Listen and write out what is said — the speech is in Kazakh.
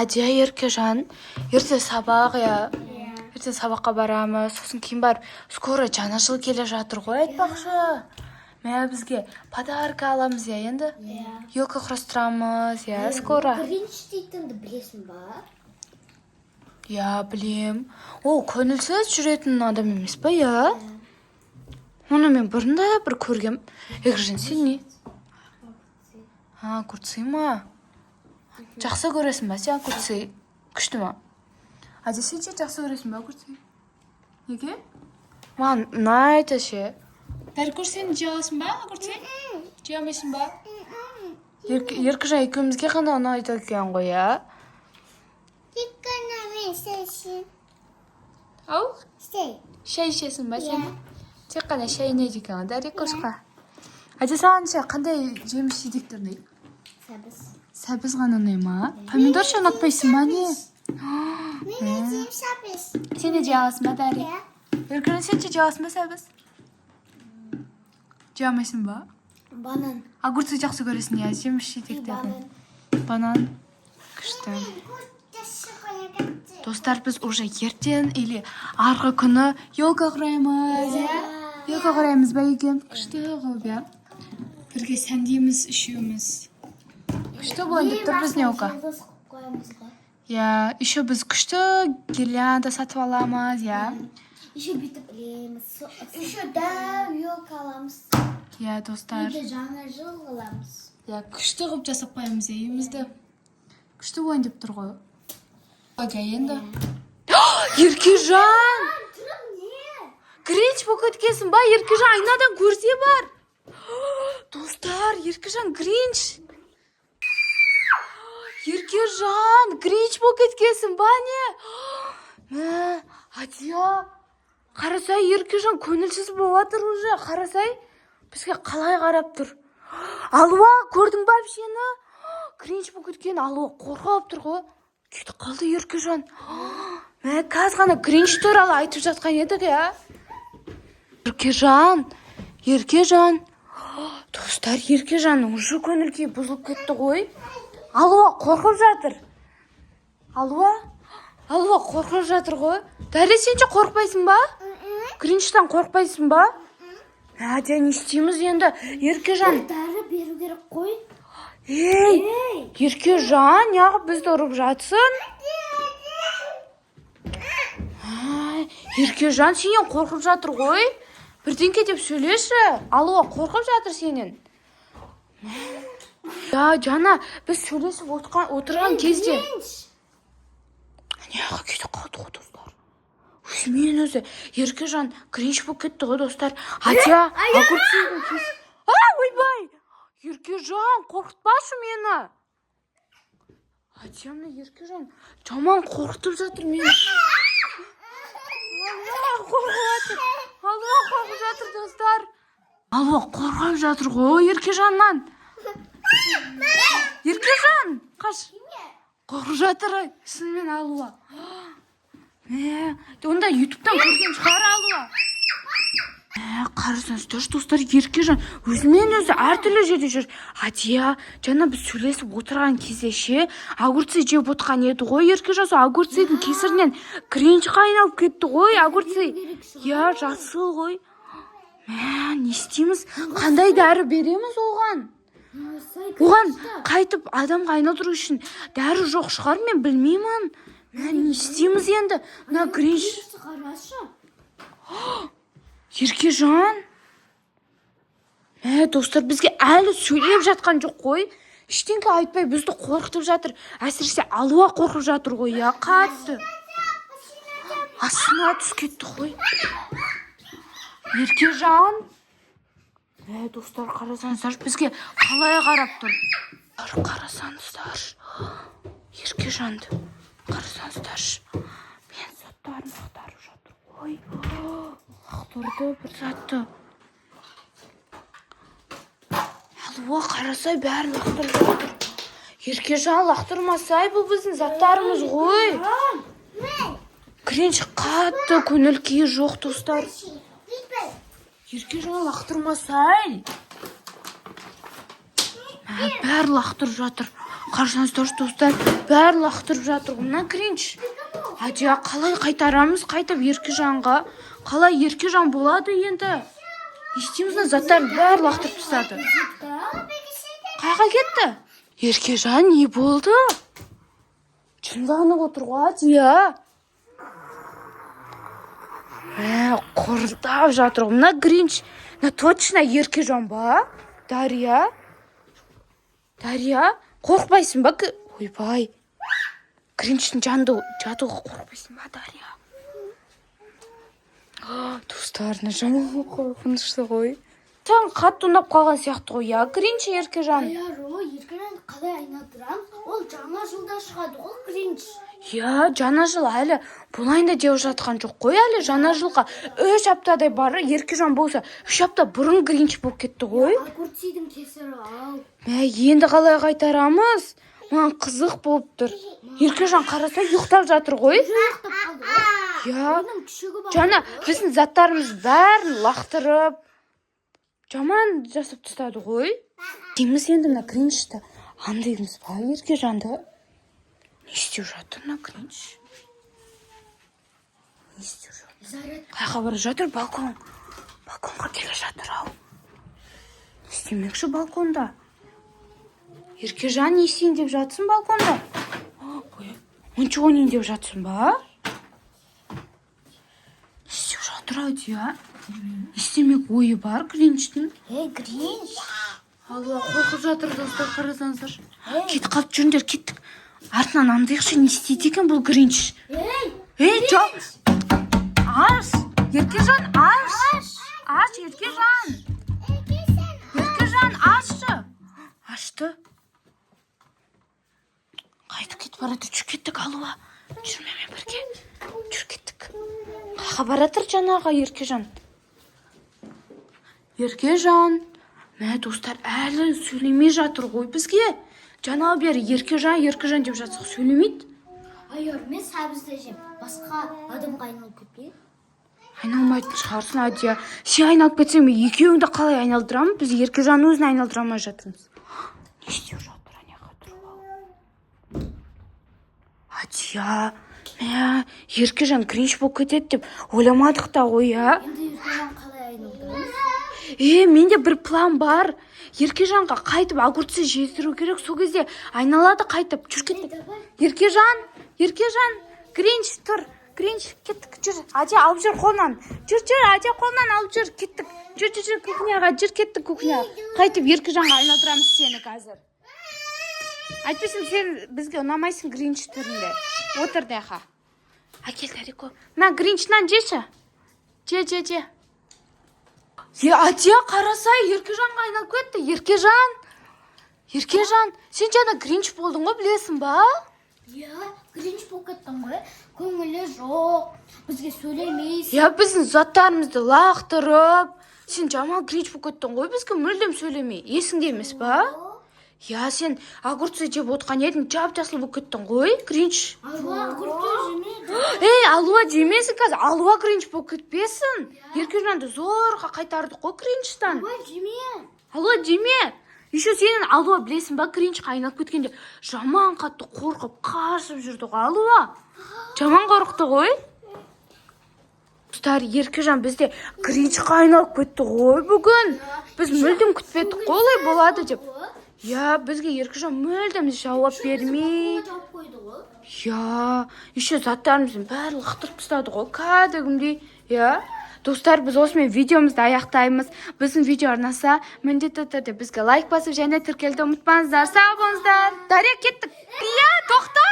Адия Еркежан, ерте сабақ я. Ерте сабаққа барамыз. Сосын кейін барып, скоро жаңа жыл келе жатыр ғой, айтпақшы. Мә бізге подарка аламыз я енді. Елка құрастырамыз, я, скоро. Гринч дейтінді білесің ба? Я, білем. Ол көңілсіз жүретін адам емес па, я? Оны мен бұрында бір көргем. Еркежан, сен не? Күртсей ма? Жақсы көресің ба, сен күртсей? Күшті ма? Аде, сен ше жақсы көресің ба, күртсей? Неге? Маған ұнайды ше. Дәркөш, сен жей аласың ба, күртсей? Жей алмайсың ба? Еркежан екеумізге ғана ұнайды екен ғой, я? Тек қана мен шайшын. Ау? Шай ішесің ба, сен? Тек қана шай ұнайды екен, Дәркөшқа. Аде, саған ше қандай жеміс жидектер ұнайды? Сәбіз ғана ұнай ма? Помидор ше ұнатпайсың ба, не? Мен жейм сәбіз. Сен де жей аласың ба, Дәрі? Еркежан, сен жей аласың ба, сәбіз? Жей алмайсың ба? Банан. Огурцы жақсы көресің, я, жеміс жидектерін. Банан. Күшті. Достар, біз уже ертең или арғы күні елка құраймыз. Елка құраймыз ба екен? Күшті ғой, я. Бірге сәндейміз, үшеуміз. Күшті болайын деп тұр біз елка. Я, еще біз күшті гирлянда сатып аламыз, я. Еще бүйтіп білеміз. Еще дәу елка аламыз. Я, достар. Енді жаңа жыл аламыз. Я, күшті ғып жасап қойымыз, үйімізді. Күшті болайын деп тұр ғой. Ага, енді. Еркежан! Гринч болып кеткенсің ба? Еркежан, айнадан көрсе бар. Достар, Еркежан, Гринч. Еркежан, Гринч болып кеткенсің ба, не? Адия, қарасай, Еркежан көңілсіз болатыр уже. Қарасай, бізге қалай қарап тұр. Алуа, көрдің ба сені? Гринч болып кеткен, Алуа қорқып тұр ғой. Кетіп қалды Еркежан. Қазір ғана Гринч туралы айтып жатқан едік, я? Еркежан. Достар, Еркежан уже көңіл-күй бұзылып кетті ғой. Алуа қорқып жатыр. Алуа қорқып жатыр ғой. Дәрі, сен же қорқпайсың ба? Гринчтан қорқпайсың ба? Әде, не істейміз енді? Еркежан. Дәрі беру керек қой. Ей, Еркежан, неғып бізді ұрып жатсың? Еркежан, сенен қорқып жатыр ғой. Бірдеңке деп сөйлеші. Алуа қорқып жатыр сенен. Я, Жана, біз сөйлесіп отырған кезде. Неға кетіп қалды ғой, достар. Мен өзі, Еркежан Гринч болып кетті ғой, достар. Адия, огурцидың кес. Ойбай! Еркежан, қорқытпашы мені. Адия, мына Еркежан жаман қорқытып жатыр мені. Алуа қорқып жатыр, достар. Алуа қорқып жатыр ғой Еркежаннан. Еркежан, қаш. Қорқып жатыр, шынымен Алуа. Онда ютубтан көрген шығар Алуа. Қарасаңыздаршы, достар, Еркежан өзімен өзі әртүрлі жерде жүр. Адия, жаңа біз сөйлесіп отырған кезде ше, огурцы жеп отқан еді ғой. Еркежан сол огурцидың кесірінен Гринчқа айналып кетті ғой. Огурцы, я, жасыл ғой. Не істейміз? Қандай дәрі береміз оған? Оған қайтып адамға айналдыру үшін дәрі жоқ шығар, мен білмеймін. Не істейміз енді? Мына Гринч. Еркежан. Достар, бізге әлі сөйлеп жатқан жоқ қой. Ештеңке айтпай бізді қорқытып жатыр. Әсіресе Алуа қорқып жатыр ғой, я, қатты. Астына түс кетті ғой. Еркежан. Достар, қарасаңыздар, бізге қалай қарап тұр. Қарасаңыздар. Еркежанды. Қарасаңыздар. Мен заттарын ақтарып жатыр ғой. Лақтырды бір затты. Алуа, қарасай, бәрін лақтырып жатыр. Еркежан, лақтырмасай, бұл біздің заттарымыз ғой. Гринч қатты көңіл-күйі жоқ, достар. Еркежан, лақтырмасай. Бәрі лақтырып жатыр. қарасаңыздаршы достар, бәрін лақтырып жатыр. Мына Гринч. Адия, қалай қайтарамыз? Қайтып Еркежанға. Қалай Еркежан болады енді? Не істейміз? Заттарын бәрін лақтырып тастады. Қайға кетті? Еркежан, не болды? Жынданып отыр ғой, Адия. Қорылдап жатыр. Мына Гринч. Точно Еркежан ба? Дария? Қорқпайсың ба? Ойбай. Гринчтің жадуға қорқпайсың ба, Дария? Достарына жаман қорқынышты ғой. Саған қатты ұнап қалған сияқты ғой, я, Гринч, Еркежан. Еркежан қалай айналдырамыз? Ол жаңа жылда шығады, ол Гринч. Я, жаңа жыл әлі болайында деп жатқан жоқ қой, әлі жаңа жылға 3 аптадай бары. Еркежан болса 3 апта бұрын Гринч болып кетті ғой. Огурцидың кесірі ал. Енді қалай қайтарамыз? Оған қызық болып тұр. Еркежан қараса ұйықтап жатыр ғой. Я, жаңа біздің заттарымыз бәрін лақтырып жаман жасап тастады ғой. Деміз енді мына Гринчті аңдаймыз ба, Еркежанды? Не істеп жатыр мына Гринч? Не істеп жатыр? Қайға бара жатыр? Балконға келе жатыр ау. Не істемекші балконда? Еркежан, не істейін деп жатсың балконда? Ончы ойнайын деп жатсың ба? Не істеп жатыр Адия? Не істемек ойы бар Гринчтің? Гринч. Алла, қорқып жатыр достар, қарасаңыздар. Кетіп қалып жүріңдер, кеттік. Артынан аңдайықшы, не істейді екен бұл Гринч? Жоқ. Аш, Еркежан, аш. Аш, Еркежан. Еркежан, ашшы. Ашты. Қайтып кетіп барады, жүр кеттік, алуа. Жүрмемен бірге. Жүр кеттік. Қайға баратыр жаңаға Еркежан? Еркежан. Мә, достар, әлі сөйлемей жатыр ғой бізге. Жаңа бері Еркежан деп жатсақ сөйлемейді. Мен сәбізді жем. Басқа адамға айналып кетпей. Айналмайтын шығарсын, Адия. Сен айналып кетсең, екеуіңді қалай айналдырамын? Біз Еркежан өзін айналдырамай жатырмыз. Не істеп жатыр, аняға тұрып ал. Адия, мә, Еркежан Гринч болып кетеді деп ойламадық та ғой, а? Енді Еркежан қалай айналдырамыз? Менде бір план бар. Еркежанға қайтып огурцы жездіру керек. Сол кезде айналады қайтып. Жүр кеттік. Еркежан, Гринч тұр. Гринч, кеттік, жүр. Адия, алып жүр қолынан. Жүр, Адия қолынан алып жүр, кеттік. Жүр, кухняға, жүр, кеттік кухняға. Қайтып Еркежанға айналдырамыз сені қазір. Айтпесем, сен бізге ұнамайсың Гринч түрінде. Отыр дайқа. Әкел, Дарико. Мә, Гринчнан жеші. Же. Адия, қарасай, Еркежанға айналып кетті. Еркежан, сен жаңа Гринч болдың ғой, білесің ба? Гринч болып кеттің ғой. Көңілі жоқ. Бізге сөйлемейсің. Біздің заттарымызды лақтырып. Сен жаман Гринч болып кеттің ғой, бізге мүлдем сөйлемей. Есіңде емес ба? Сен огурцы жеп отқан едің, жап-жасыл болып кеттің ғой, Гринч. Алуа огурцы жемейді. Алуа жемесің қазір. Алуа Гринч болып кетпесін. Еркежанды зорға қайтардық қой Гринчтан. Алуа жеме. Еще сенің Алуа білесің ба, Гринчқа айналып кеткенде жаман қатты қорқып, қашып жүрді ғой Алуа. Жаман қорықты ғой. Достар, Еркежан бізде Гринчқа айналып кетті ғой бүгін. Біз мүлдем күтпедік қой олай болады деп. Бізге Еркежан мүлдем жауап бермей. Еще заттарымыздың бәрі лақтырып тастады ғой, кәдімгідей. Достар, біз осымен видеомызды аяқтаймыз. Біздің видео арнаса, міндетті түрде бізге лайк басып және тіркелуді ұмытпаңыздар. Сау болыңыздар. Дария, кеттік. Тоқта!